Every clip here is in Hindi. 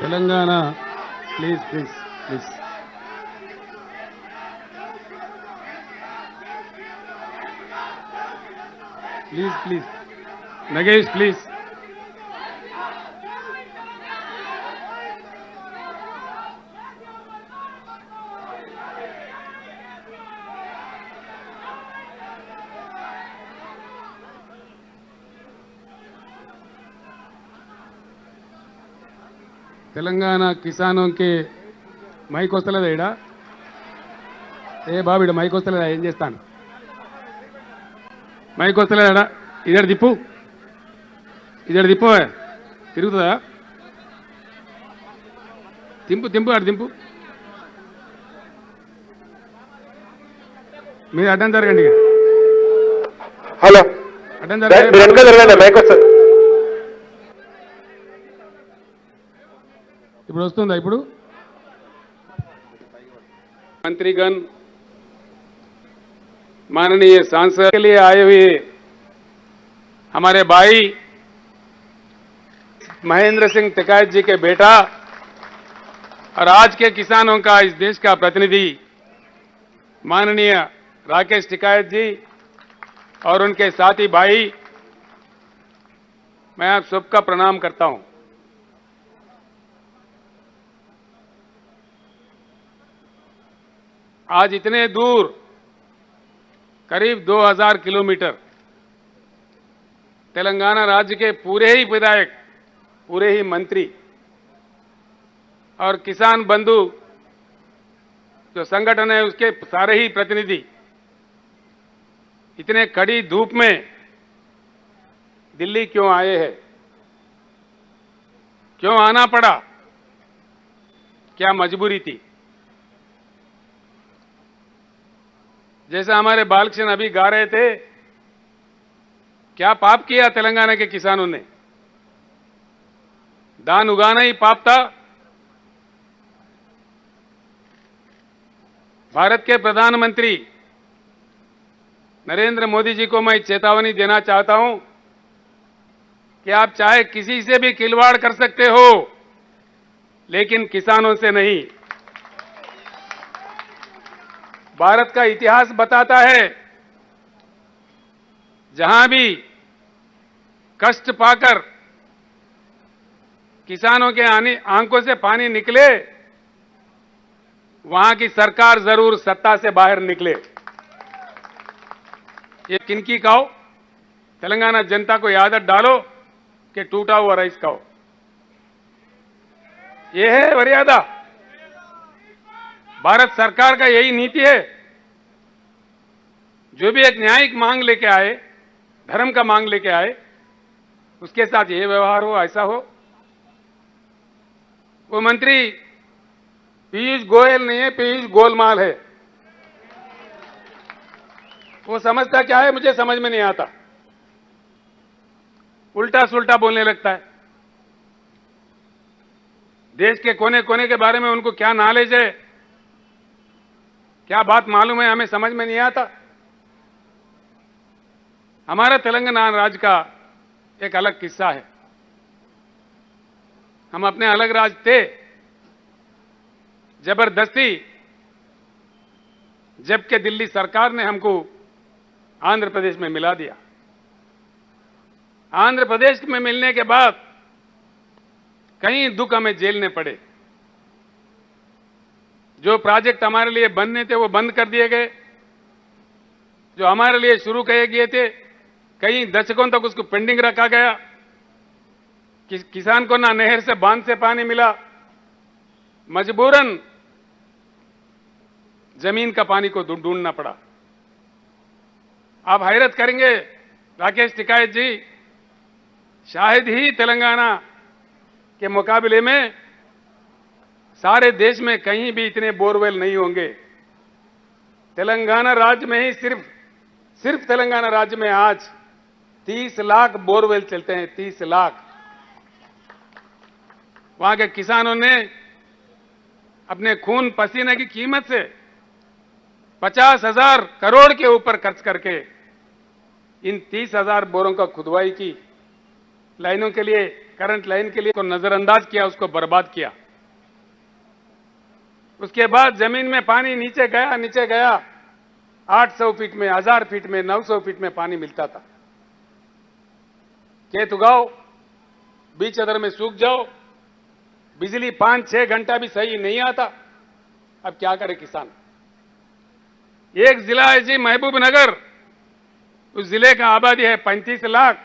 Telangana please please please please please Nagesh please Telangana కిసానों के మైక్ వస్తలేదా ఈడ ఏ బాబు ఈడ మైక్ వస్తలేదా ఏం చేస్తాను మైక్ వస్తలేదా ఇదడ దిప్పు తిరుగుతుందా తింపు అటు దింపు మీరు అడ్డం జరగండి ఇక. హలో అడ్డం మీరు వెనక జరగండి మైక్ వస్తుంది. ఇప్పుడు వస్తుందా ఇప్పుడు मंत्रीगण माननीय सांसद के लिए आए हुए हमारे भाई महेंद्र सिंह टिकायत जी के बेटा और आज के किसानों का इस देश का प्रतिनिधि माननीय राकेश टिकायत जी और उनके साथी भाई मैं आप सबका प्रणाम करता हूं। आज इतने दूर करीब 2000 किलोमीटर तेलंगाना राज्य के पूरे ही विधायक, पूरे ही मंत्री और किसान बंधु जो संगठन है उसके सारे ही प्रतिनिधि इतने कड़ी धूप में दिल्ली क्यों आए हैं, क्यों आना पड़ा, क्या मजबूरी थी। जैसा हमारे बालकृष्ण अभी गा रहे थे, क्या पाप किया तेलंगाना के किसानों ने, धान उगाना ही पाप था। भारत के प्रधानमंत्री नरेंद्र मोदी जी को मैं चेतावनी देना चाहता हूं कि आप चाहे किसी से भी खिलवाड़ कर सकते हो, लेकिन किसानों से नहीं। भारत का इतिहास बताता है जहां भी कष्ट पाकर किसानों के आंखों से पानी निकले वहां की सरकार जरूर सत्ता से बाहर निकले। ये किनकी खाओ, तेलंगाना जनता को ये आदत डालो कि टूटा हुआ राइस खाओ। ये है मर्यादा, भारत सरकार का यही नीति है। जो भी एक न्यायिक मांग लेके आए, धर्म का मांग लेके आए, उसके साथ ये व्यवहार हो, ऐसा हो। वो मंत्री पीयूष गोयल नहीं है, पीयूष गोलमाल है। वो समझता क्या है मुझे समझ में नहीं आता, उल्टा सुल्टा बोलने लगता है। देश के कोने कोने के बारे में उनको क्या नॉलेज है, क्या बात मालूम है, हमें समझ में नहीं आता। हमारा तेलंगाना राज्य का एक अलग किस्सा है। हम अपने अलग राज्य थे, जबरदस्ती जबकि दिल्ली सरकार ने हमको आंध्र प्रदेश में मिला दिया। आंध्र प्रदेश में मिलने के बाद कई दुख हमें झेलने पड़े। जो प्रोजेक्ट हमारे लिए बनने थे वो बंद कर दिए गए, जो हमारे लिए शुरू किए गए थे कई दशकों तक उसको पेंडिंग रखा गया। किसान को ना नहर से बांध से पानी मिला, मजबूरन जमीन का पानी को ढूंढना पड़ा। आप हैरत करेंगे राकेश टिकायत जी, शायद ही तेलंगाना के मुकाबले में सारे देश में कहीं भी इतने बोरवेल नहीं होंगे। तेलंगाना राज्य में ही सिर्फ तेलंगाना राज्य में आज 30 लाख बोरवेल चलते हैं, 30 लाख। वहां के किसानों ने अपने खून पसीने की कीमत से 50,000 करोड़ के ऊपर खर्च करके इन 30,000 बोरों का खुदवाई की। लाइनों के लिए, करंट लाइन के लिए को नजरअंदाज किया, उसको बर्बाद किया। उसके बाद जमीन में पानी नीचे गया 800 फीट में, 1000 फीट में, 900 फीट में पानी मिलता था। खेत उगाओ, बीच अदर में सूख जाओ, बिजली 5-6 घंटा भी सही नहीं आता। अब क्या करे किसान? एक जिला है जी महबूबनगर, उस जिले का आबादी है 35 लाख,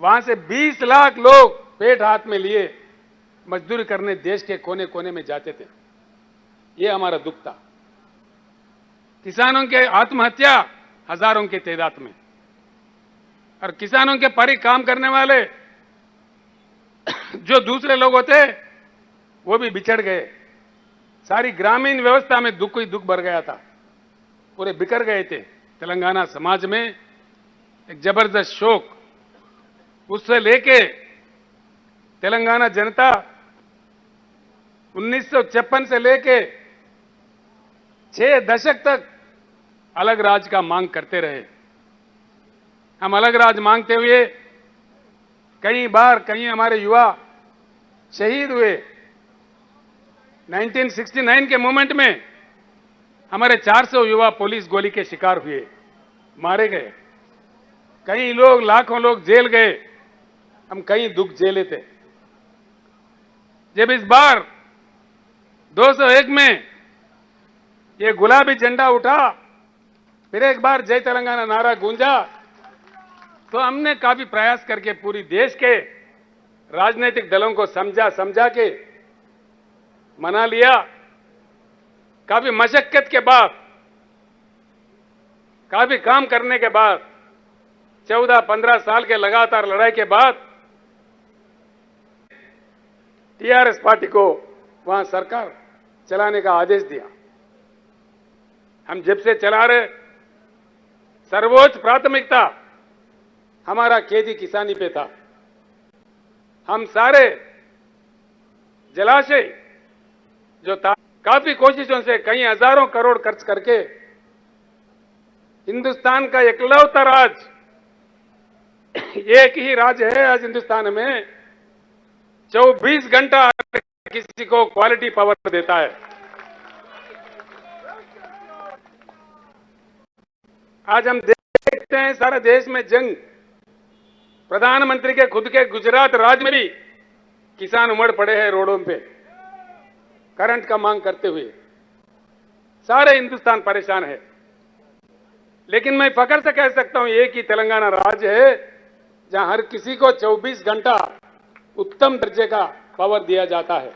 वहां से 20 लाख लोग पेट हाथ में लिए मजदूरी करने देश के कोने कोने में जाते थे। ये हमारा दुख था। किसानों के आत्महत्या हजारों के तादाद में, और किसानों के परी काम करने वाले जो दूसरे लोग होते वो भी बिछड़ गए। सारी ग्रामीण व्यवस्था में दुख ही दुख भर गया था, पूरे बिखर गए थे। तेलंगाना समाज में एक जबरदस्त शोक, उससे लेके तेलंगाना जनता 1956 से लेके 6 दशक तक अलग राज्य का मांग करते रहे। हम अलग राज्य मांगते हुए कई बार कई हमारे युवा शहीद हुए। 1969 के मूवमेंट में हमारे 400 युवा पुलिस गोली के शिकार हुए, मारे गए। कई लोग, लाखों लोग जेल गए। हम कई दुख झेले थे। जब इस बार 201 में ये गुलाबी झंडा उठा, फिर एक बार जय तेलंगाना नारा गूंजा, तो हमने काफी प्रयास करके पूरी देश के राजनीतिक दलों को समझा के मना लिया। काफी मशक्कत के बाद, काफी काम करने के बाद, 14-15 साल के लगातार लड़ाई के बाद टीआरएस पार्टी को वहां सरकार चलाने का आदेश दिया। हम जब से चला रहे, सर्वोच्च प्राथमिकता हमारा खेती किसानी पे था। हम सारे जलाशय जो था, काफी कोशिशों से कई हजारों करोड़ खर्च करके हिंदुस्तान का इकलौता राज्य, एक ही राज्य है आज हिंदुस्तान में 24 घंटा किसी को क्वालिटी पावर देता है। आज हम देखते हैं सारे देश में जंग, प्रधानमंत्री के खुद के गुजरात राज्य में भी किसान उमड़ पड़े हैं रोडों पे करंट का मांग करते हुए। सारे हिंदुस्तान परेशान है। लेकिन मैं फख्र से कह सकता हूं, एक ही तेलंगाना राज्य है जहां हर किसी को 24 घंटा उत्तम दर्जे का पावर दिया जाता है।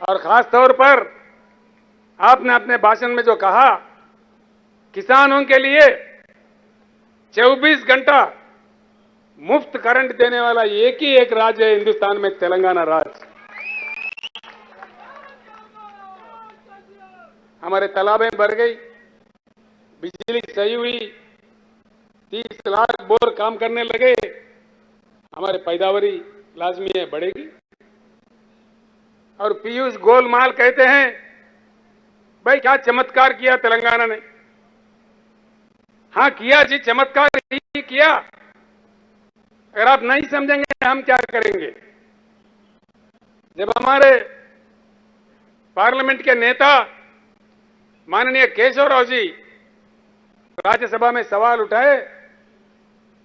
और खास तौर पर आपने अपने भाषण में जो कहा, किसानों के लिए 24 घंटा मुफ्त करंट देने वाला एक ही एक राज्य है हिंदुस्तान में, तेलंगाना राज्य। हमारे तालाबें भर गई, बिजली सही हुई, 30 लाख बोर काम करने लगे, हमारे पैदावारी लाजमी है बढ़ेगी। और पीयूष गोलमाल कहते हैं, भाई क्या चमत्कार किया तेलंगाना ने। हां किया जी, चमत्कार ही किया। अगर आप नहीं समझेंगे हम क्या करेंगे? जब हमारे पार्लियामेंट के नेता माननीय केशवराव जी राज्यसभा में सवाल उठाए,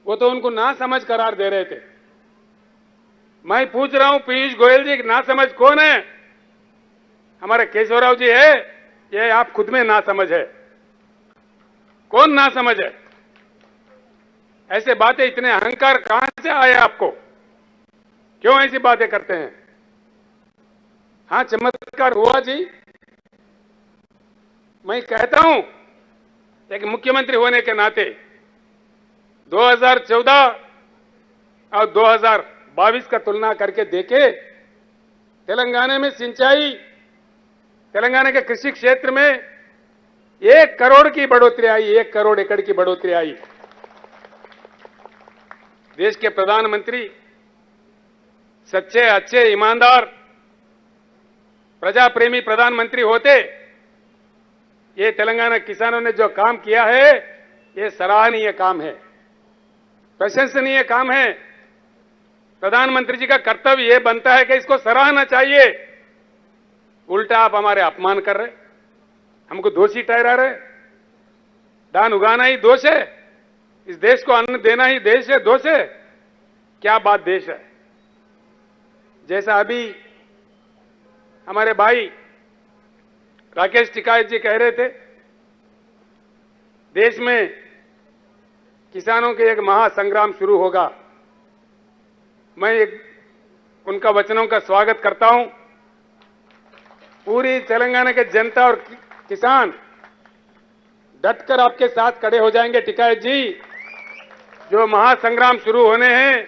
वो तो उनको ना समझ करार दे रहे थे। मैं पूछ रहा हूं, पीयूष गोयल जी ना समझ कौन है? हमारे केशवराव जी है, ये आप खुद में ना समझ है। कौन ना समझ है? ऐसे बातें, इतने अहंकार कहां से आए आपको? क्यों ऐसी बातें करते हैं? हां चमत्कार हुआ जी। मैं कहता हूं, एक मुख्यमंत्री होने के नाते 2014 और 2022 का तुलना करके देखे, तेलंगाना में सिंचाई, तेलंगाना के कृषि क्षेत्र में 1 करोड़ की बढ़ोतरी आई, 1 करोड़ एकड़ की बढ़ोतरी आई। देश के प्रधानमंत्री सच्चे, अच्छे, ईमानदार, प्रजा प्रेमी प्रधानमंत्री होते, ये तेलंगाना किसानों ने जो काम किया है, ये सराहनीय काम है, प्रशंसनीय काम है। प्रधानमंत्री जी का कर्तव्य यह बनता है कि इसको सराहना चाहिए। उल्टा आप हमारे अपमान कर रहे, हमको दोषी ठहरा रहे। धान उगाना ही दोष है, इस देश को अन्न देना ही देश है, दोष है? क्या बात देश है? जैसा अभी हमारे भाई राकेश टिकैत जी कह रहे थे, देश में किसानों के एक महासंग्राम शुरू होगा। मैं उनका वचनों का स्वागत करता हूं। पूरी तेलंगाना के जनता और किसान डटकर आपके साथ खड़े हो जाएंगे। टिकैत जी, जो महासंग्राम शुरू होने हैं,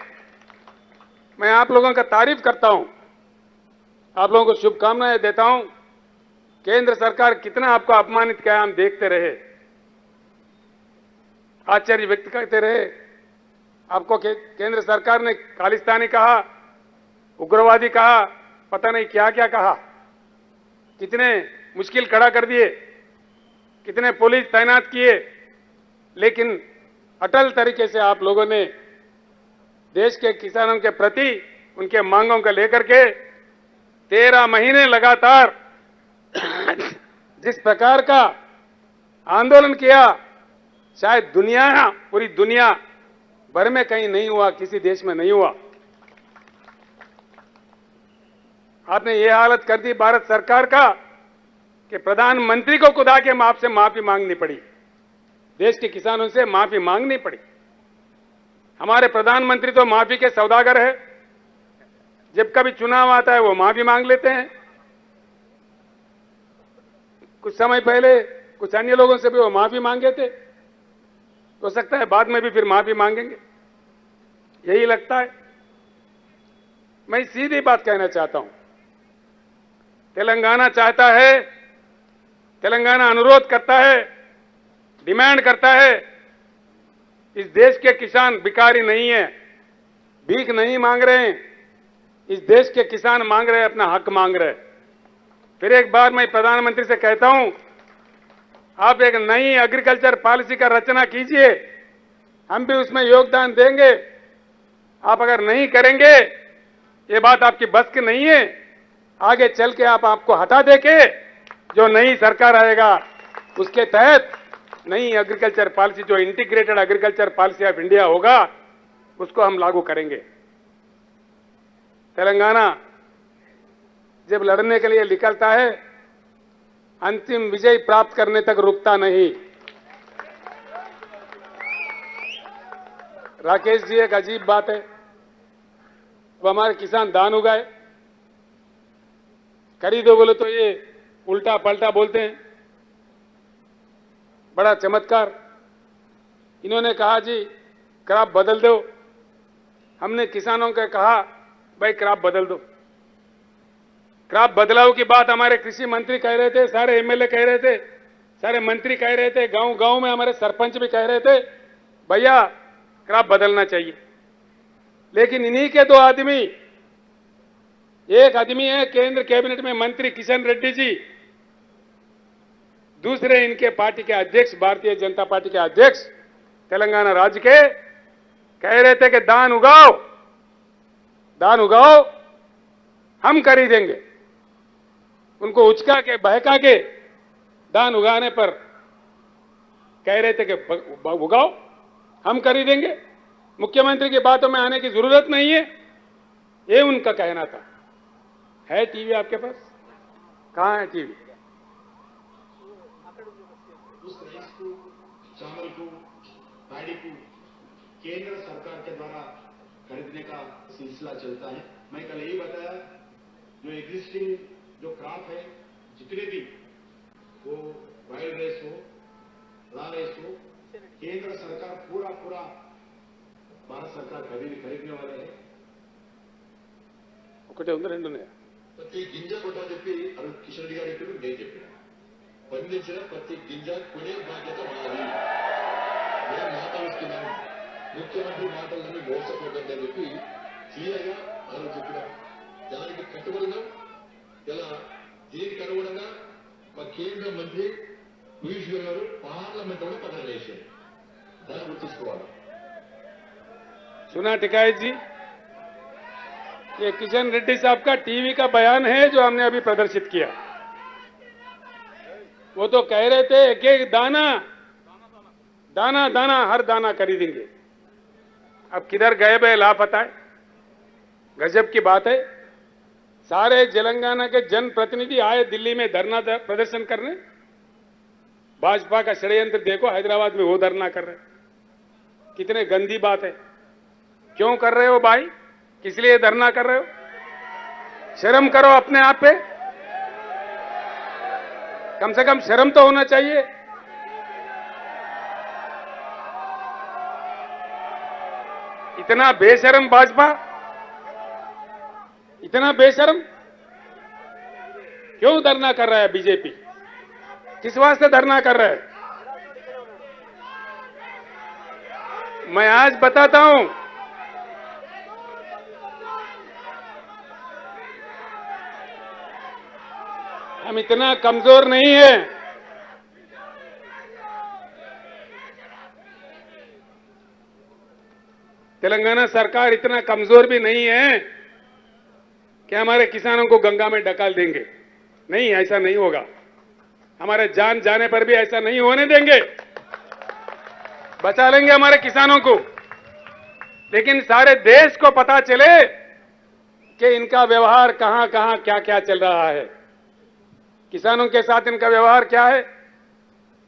मैं आप लोगों का तारीफ करता हूं, आप लोगों को शुभकामनाएं देता हूं। केंद्र सरकार कितना आपको अपमानित किया, हम देखते रहे, आश्चर्य व्यक्त करते रहे। आपको केंद्र सरकार ने खालिस्तानी कहा, उग्रवादी कहा, पता नहीं क्या क्या कहा, कितने मुश्किल खड़ा कर दिए, कितने पुलिस तैनात किए, लेकिन अटल तरीके से आप लोगों ने देश के किसानों के प्रति उनके मांगों को लेकर के 13 महीने लगातार जिस प्रकार का आंदोलन किया, शायद पूरी दुनिया भर में कहीं नहीं हुआ, किसी देश में नहीं हुआ। आपने ये हालत कर दी भारत सरकार का कि प्रधानमंत्री को खुदा के आपसे माफी मांगनी पड़ी, देश के किसानों से माफी मांगनी पड़ी। हमारे प्रधानमंत्री तो माफी के सौदागर है, जब कभी चुनाव आता है वो माफी मांग लेते हैं। कुछ समय पहले कुछ अन्य लोगों से भी वो माफी मांगे थे, हो सकता है बाद में भी फिर माफी मांगेंगे, यही लगता है। मैं सीधी बात कहना चाहता हूं, तेलंगाना चाहता है, तेलंगाना अनुरोध करता है, डिमांड करता है, इस देश के किसान भिखारी नहीं है, भीख नहीं मांग रहे हैं। इस देश के किसान मांग रहे हैं, अपना हक मांग रहे हैं। फिर एक बार मैं प्रधानमंत्री से कहता हूं, आप एक नई एग्रीकल्चर पॉलिसी का रचना कीजिए, हम भी उसमें योगदान देंगे। आप अगर नहीं करेंगे, ये बात आपकी बस की नहीं है, आगे चल के आपको हटा देके जो नई सरकार आएगा उसके तहत नई एग्रीकल्चर पॉलिसी, जो integrated agriculture policy of India होगा, उसको हम लागू करेंगे। तेलंगाना जब लड़ने के लिए निकलता है, अंतिम विजय प्राप्त करने तक रुकता नहीं। राकेश जी, एक अजीब बात है, वो हमारे किसान धान उगाए, खरीदो बोले तो ये उल्टा पलटा बोलते हैं। बड़ा चमत्कार, इन्होंने कहा जी क्रॉप बदल दो। हमने किसानों को कहा भाई क्रॉप बदल दो। क्रॉप बदलाव की बात हमारे कृषि मंत्री कह रहे थे, सारे एमएलए कह रहे थे, सारे मंत्री कह रहे थे, गांव गांव में हमारे सरपंच भी कह रहे थे भैया क्रॉप बदलना चाहिए। लेकिन इन्हीं के दो आदमी, एक आदमी है केंद्र कैबिनेट में मंत्री किशन रेड्डी जी, दूसरे इनके पार्टी के अध्यक्ष, भारतीय जनता पार्टी के अध्यक्ष तेलंगाना राज्य के, कह रहे थे कि धान उगाओ, धान उगाओ, हम खरीदेंगे। उनको उचका के बहका के धान उगाने पर कह रहे थे कि उगाओ, हम खरीदेंगे, मुख्यमंत्री की बातों में आने की जरूरत नहीं है, ये उनका कहना था। है टीवी आपके पास? कहां है टीवी? उस राइस को, चावल को, पैडी को केंद्र सरकार के द्वारा खरीदने का सिलसिला चलता है। मैं कल यही बताया, जो एग्जिस्टिंग जो क्रॉप है, जितने भी वो वाइल्ड राइस हो, रा राइस हो, केंद्र सरकार पूरा भारत सरकार खरीदने वाले है। ఒకటే ఉంది రెండు ఉన్నాయా? ప్రతి గింజ కొట్టని చెప్పి కిషన్ రెడ్డి గారు చెప్పారు, నేను చెప్పాను. పండించిన ప్రతి గింజ కొనే బాధ్యత మాది. నేను మాటలు ఇస్తున్నాను, ముఖ్యమంత్రి మాటలని మోసపోకండి అని చెప్పి క్లియర్గా ఆయన చెప్పినారు. దానికి కట్టుబడిగా ఇలా దీనికి అనుగుణంగా మా కేంద్ర మంత్రి పీయూష్ గోయల్ గారు పార్లమెంట్ లో పత్రం వేశారు. దాన్ని గుర్తుంచుకోవాలి. सुना टिकैत जी, ये किशन रेड्डी साहब का टीवी का बयान है जो हमने अभी प्रदर्शित किया। वो तो कह रहे थे एक एक दाना दाना दाना हर दाना खरीदेंगे। अब किधर गए बे लापता है। गजब की बात है। सारे तेलंगाना के जनप्रतिनिधि आए दिल्ली में धरना प्रदर्शन करने। भाजपा का षड्यंत्र देखो, हैदराबाद में वो धरना कर रहे। कितने गंदी बात है। क्यों कर रहे हो भाई? किस लिए धरना कर रहे हो? शर्म करो अपने आप पे। कम से कम शर्म तो होना चाहिए। इतना बेशर्म भाजपा, इतना बेशर्म क्यों धरना कर रहा है बीजेपी? किस वास्ते धरना कर रहा है? मैं आज बताता हूं। हम इतना कमजोर नहीं है। तेलंगाना सरकार इतना कमजोर भी नहीं है कि हमारे किसानों को गंगा में डकाल देंगे। नहीं, ऐसा नहीं होगा। हमारे जान जाने पर भी ऐसा नहीं होने देंगे। बचा लेंगे हमारे किसानों को। लेकिन सारे देश को पता चले कि इनका व्यवहार कहां कहां क्या क्या चल रहा है। किसानों के साथ इनका व्यवहार क्या है।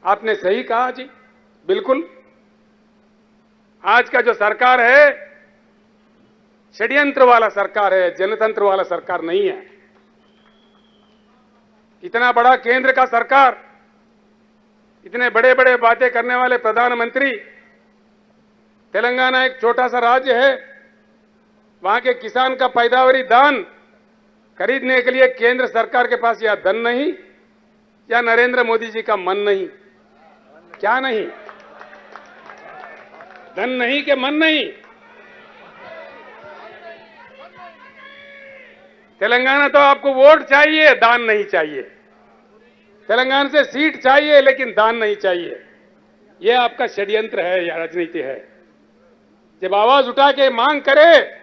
आपने सही कहा जी, बिल्कुल। आज का जो सरकार है षड्यंत्र वाला सरकार है, जनतंत्र वाला सरकार नहीं है। इतना बड़ा केंद्र का सरकार, इतने बड़े बड़े बातें करने वाले प्रधानमंत्री, तेलंगाना एक छोटा सा राज्य है। वहां के किसान का पैदावारी दान खरीदने के लिए केंद्र सरकार के पास या धन नहीं या नरेंद्र मोदी जी का मन नहीं। क्या नहीं? धन नहीं कि मन नहीं? तेलंगाना तो आपको वोट चाहिए, दान नहीं चाहिए। तेलंगाना से सीट चाहिए लेकिन दान नहीं चाहिए। यह आपका षड्यंत्र है या राजनीति है। जब आवाज उठा के मांग करे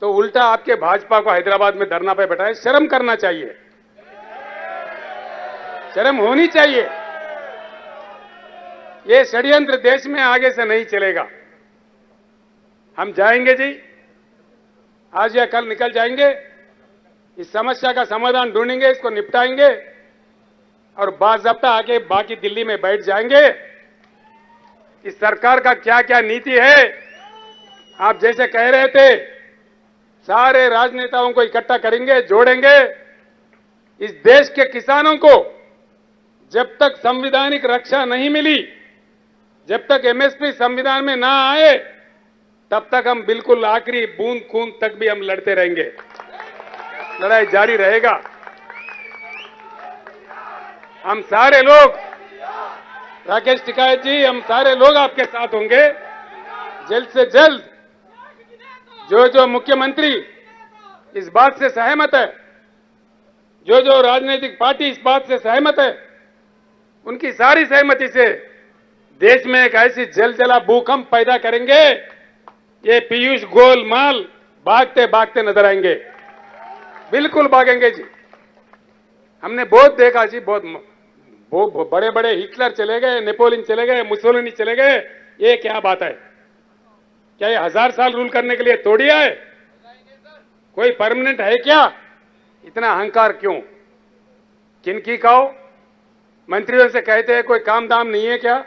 तो उल्टा आपके भाजपा को हैदराबाद में धरना पे बैठाए। शर्म करना चाहिए, शर्म होनी चाहिए। ये षड्यंत्र देश में आगे से नहीं चलेगा। हम जाएंगे जी, आज या कल निकल जाएंगे, इस समस्या का समाधान ढूंढेंगे, इसको निपटाएंगे और बाज़ाब्ता आके बाकी दिल्ली में बैठ जाएंगे। इस सरकार का क्या क्या नीति है, आप जैसे कह रहे थे, सारे राजनेताओं को इकट्ठा करेंगे, जोड़ेंगे। इस देश के किसानों को जब तक संवैधानिक रक्षा नहीं मिली, जब तक एमएसपी संविधान में ना आए, तब तक हम बिल्कुल आखिरी बूंद खून तक भी हम लड़ते रहेंगे। लड़ाई जारी रहेगा। हम सारे लोग, राकेश टिकैत जी, हम सारे लोग आपके साथ होंगे। जल्द से जल्द जो मुख्यमंत्री इस बात से सहमत है, जो राजनीतिक पार्टी इस बात से सहमत है, उनकी सारी सहमति से देश में एक ऐसी जलजला भूकंप पैदा करेंगे, ये पीयूष गोयल भागते भागते नजर आएंगे। बिल्कुल भागेंगे जी। हमने बहुत देखा जी, बहुत बड़े बड़े हिटलर चले गए, नेपोलियन चले गए, मुसोलिनी चले गए। ये क्या बात है? क्या ये 1000 साल रूल करने के लिए तोड़ी है? कोई परमानेंट है क्या? इतना अहंकार क्यों? किनकी कहो? मंत्रियों से कहते हैं कोई काम दाम नहीं है क्या?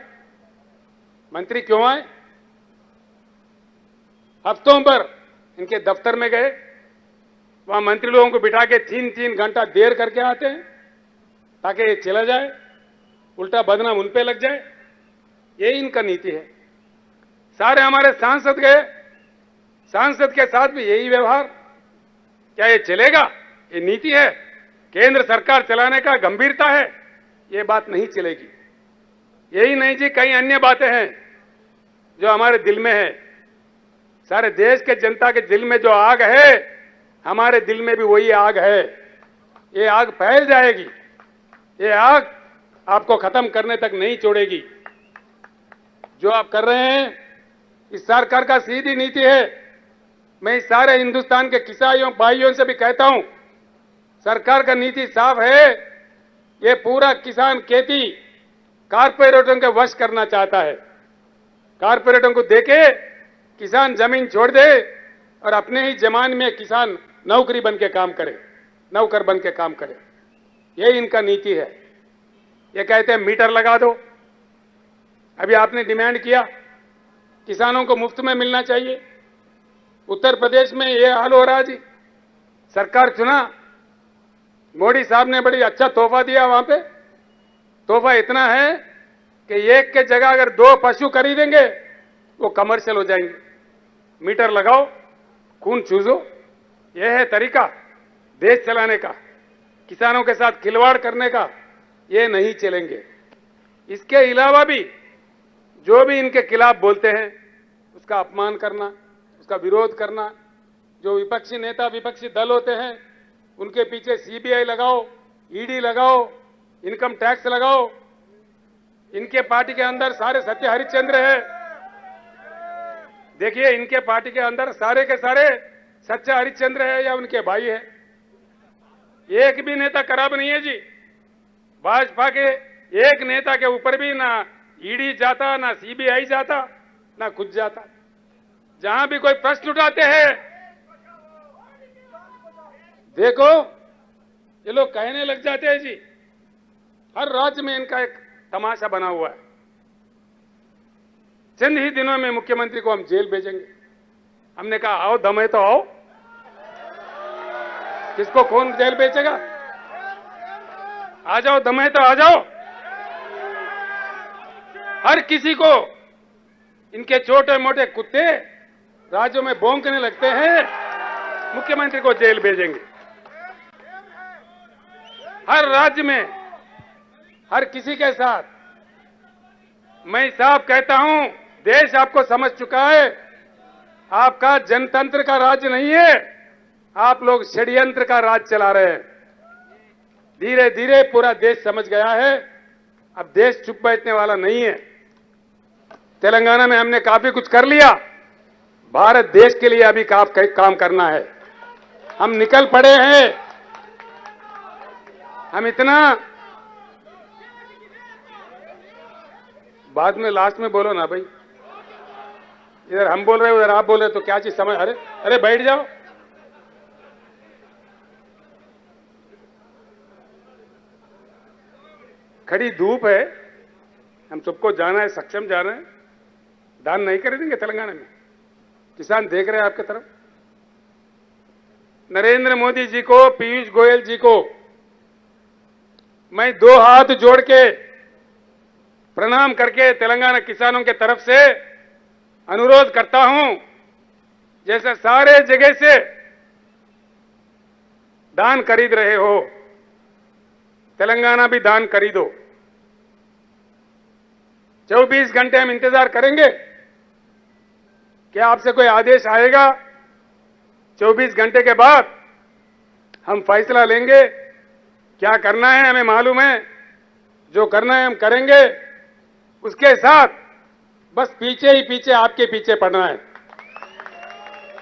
मंत्री क्यों आए? हफ्तों पर इनके दफ्तर में गए, वहां मंत्री लोगों को बिठा के 3-3 घंटा देर करके आते हैं ताकि ये चला जाए, उल्टा बदनाम उन पे लग जाए। यही इनका नीति है। सारे हमारे सांसद गए, सांसद के साथ भी यही व्यवहार। क्या ये चलेगा? ये नीति है? केंद्र सरकार चलाने का गंभीरता है? ये बात नहीं चलेगी। यही नहीं जी, कई अन्य बातें हैं जो हमारे दिल में है। सारे देश के जनता के दिल में जो आग है, हमारे दिल में भी वही आग है। ये आग फैल जाएगी। ये आग आपको खत्म करने तक नहीं छोड़ेगी। जो आप कर रहे हैं, इस सरकार का सीधी नीति है मैं इस सारे हिंदुस्तान के किसानों भाइयों से भी कहता हूं, सरकार का नीति साफ है। ये पूरा किसान खेती कारपोरेटों के वश करना चाहता है। कारपोरेटों को देके किसान जमीन छोड़ दे और अपने ही जमान में किसान नौकरी बन के काम करे, नौकर बन के काम करे। यही इनका नीति है। ये कहते हैं मीटर लगा दो। अभी आपने डिमांड किया किसानों को मुफ्त में मिलना चाहिए। उत्तर प्रदेश में ये हाल हो रहा है जी। सरकार चुना, मोदी साहब ने बड़ी अच्छा तोहफा दिया। वहां पे तोहफा इतना है कि एक के जगह अगर 2 पशु खरीदेंगे वो कमर्शियल हो जाएंगे। मीटर लगाओ, खून चूसो। यह है तरीका देश चलाने का, किसानों के साथ खिलवाड़ करने का। ये नहीं चलेंगे। इसके अलावा भी जो भी इनके खिलाफ बोलते हैं उसका अपमान करना, उसका विरोध करना। जो विपक्षी नेता, विपक्षी दल होते हैं उनके पीछे सीबीआई लगाओ, ईडी लगाओ, इनकम टैक्स लगाओ। इनके पार्टी के अंदर सारे सत्य हरिश्चंद्र है। देखिए, इनके पार्टी के अंदर सारे के सारे सच्चा हरिश्चंद्र है या उनके भाई है। एक भी नेता खराब नहीं है जी। भाजपा के एक नेता के ऊपर भी ना ईडी जाता, ना सीबीआई जाता, ना खुद जाता। जहां भी कोई प्रश्न उठाते हैं, देखो ये लोग कहने लग जाते हैं जी। हर राज्य में इनका एक तमाशा बना हुआ है। चंद ही दिनों में मुख्यमंत्री को हम जेल भेजेंगे। हमने कहा आओ, दम है तो आओ। किसको कौन जेल भेजेगा? आ जाओ, दम है तो आ जाओ। हर किसी को इनके छोटे मोटे कुत्ते राज्यों में भौंकने लगते हैं, मुख्यमंत्री को जेल भेजेंगे। हर राज्य में हर किसी के साथ। मैं साफ कहता हूं, देश आपको समझ चुका है। आपका जनतंत्र का राज्य नहीं है, आप लोग षड्यंत्र का राज चला रहे हैं। धीरे धीरे पूरा देश समझ गया है। अब देश चुप बैठने वाला नहीं है। तेलंगाना में हमने काफी कुछ कर लिया। भारत देश के लिए अभी काम करना है। हम निकल पड़े हैं। हम इतना बाद में लास्ट में बोलो ना भाई। इधर हम बोल रहे हो, उधर आप बोल रहे हो, तो क्या चीज समझ। अरे अरे बैठ जाओ। खड़ी धूप है, हम सबको जाना है, सक्षम जाना है। दान नहीं खरीदेंगे तेलंगाना में। किसान देख रहे हैं आपके तरफ। नरेंद्र मोदी जी को, पीयूष गोयल जी को मैं 2 हाथ जोड़ के प्रणाम करके तेलंगाना किसानों के तरफ से अनुरोध करता हूं, जैसे सारे जगह से दान खरीद रहे हो, तेलंगाना भी दान खरीदो। 24 घंटे हम इंतजार करेंगे। क्या आपसे कोई आदेश आएगा? 24 घंटे के बाद हम फैसला लेंगे। क्या करना है हमें मालूम है। जो करना है हम करेंगे। उसके साथ बस पीछे ही पीछे, आपके पीछे पड़ना है।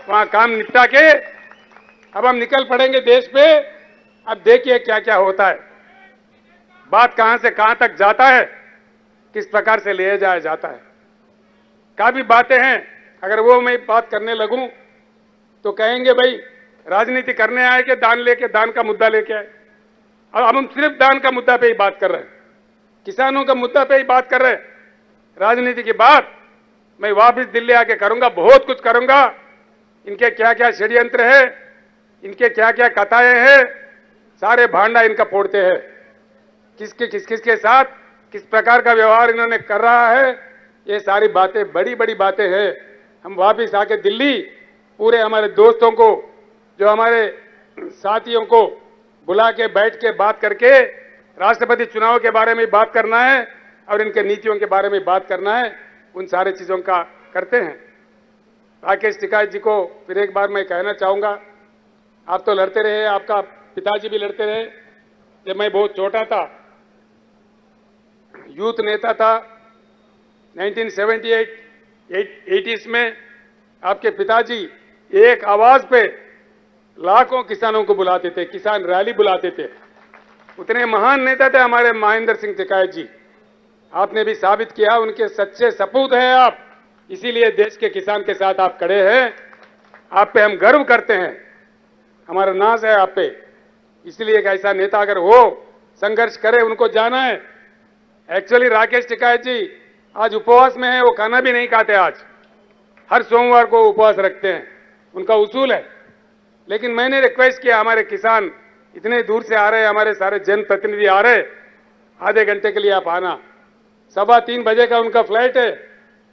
वहां काम निपटा के अब हम निकल पड़ेंगे देश पे। अब देखिए क्या क्या होता है। बात कहां से कहां तक जाता है, किस प्रकार से ले जाया जाता है। काफी बातें हैं, अगर वो मैं बात करने लगूं तो कहेंगे भाई राजनीति करने आए कि दान का मुद्दा लेके आए। अब हम सिर्फ दान का मुद्दा पे ही बात कर रहे हैं, किसानों का मुद्दा पे ही बात कर रहे हैं। राजनीति की बात मैं वापस दिल्ली आके करूंगा, बहुत कुछ करूंगा। इनके क्या क्या षड्यंत्र है, इनके क्या क्या कथाएं हैं, सारे भांडा इनका फोड़ते हैं। किसके साथ किस प्रकार का व्यवहार इन्होंने कर रहा है, ये सारी बातें बड़ी बड़ी बातें हैं। हम वापस आके दिल्ली पूरे हमारे दोस्तों को, जो हमारे साथियों को बुला के बैठ के बात करके राष्ट्रपति चुनाव के बारे में बात करना है और इनके नीतियों के बारे में बात करना है। उन सारे चीजों का करते हैं। राकेश टिकैत जी को फिर एक बार मैं कहना चाहूंगा, आप तो लड़ते रहे, आपका पिताजी भी लड़ते रहे। जब मैं बहुत छोटा था, यूथ नेता था, 1978-80s में आपके पिताजी एक आवाज पे लाखों किसानों को बुलाते थे, किसान रैली बुलाते थे। उतने महान नेता थे हमारे महेंद्र सिंह टिकैत जी। आपने भी साबित किया, उनके सच्चे सपूत हैं आप, इसीलिए देश के किसान के साथ आप खड़े हैं। आप पे हम गर्व करते हैं, हमारा नाज है आप पे। इसलिए एक ऐसा नेता अगर हो, संघर्ष करे, उनको जाना है। एक्चुअली राकेश टिकैत जी आज उपवास में है, वो खाना भी नहीं खाते आज, हर सोमवार को उपवास रखते हैं, उनका उसूल है। लेकिन मैंने रिक्वेस्ट किया, हमारे किसान इतने दूर से आ रहे हैं, हमारे सारे जनप्रतिनिधि आ रहे, आधे घंटे के लिए आप आना। 3:15 बजे का उनका फ्लाइट है,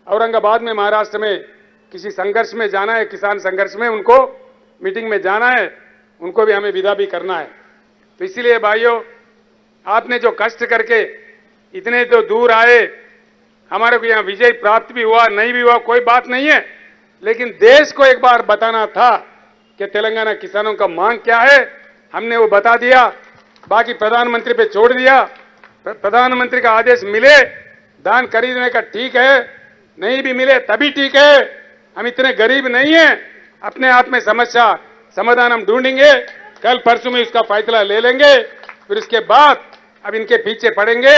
औरंगाबाद में महाराष्ट्र में किसी संघर्ष में जाना है, किसान संघर्ष में उनको मीटिंग में जाना है, उनको भी हमें विदा भी करना है। तो इसलिए भाइयों, आपने जो कष्ट करके इतने तो दूर आए, हमारे को यहाँ विजय प्राप्त भी हुआ नहीं भी हुआ कोई बात नहीं है, लेकिन देश को एक बार बताना था कि तेलंगाना किसानों का मांग क्या है। हमने वो बता दिया, बाकी प्रधानमंत्री पे छोड़ दिया। प्रधानमंत्री का आदेश मिले धान खरीदने का ठीक है, नहीं भी मिले तभी ठीक है। हम इतने गरीब नहीं हैं, अपने आप में समस्या समाधान हम ढूंढेंगे, कल परसों में उसका फैसला ले लेंगे। फिर उसके बाद अब इनके पीछे पड़ेंगे,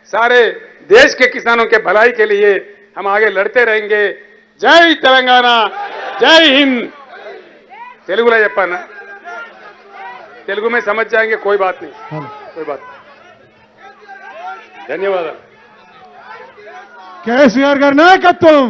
सारे देश के किसानों के भलाई के लिए हम आगे लड़ते रहेंगे। जय तेलंगाना, जय हिंद। तेलुगुలో చెప్పానా? तेलुगु में समझ जाएंगे, कोई बात नहीं, कोई बात नहीं। ధన్యవాదాలు। కేసీఆర్ గారి నాయకత్వం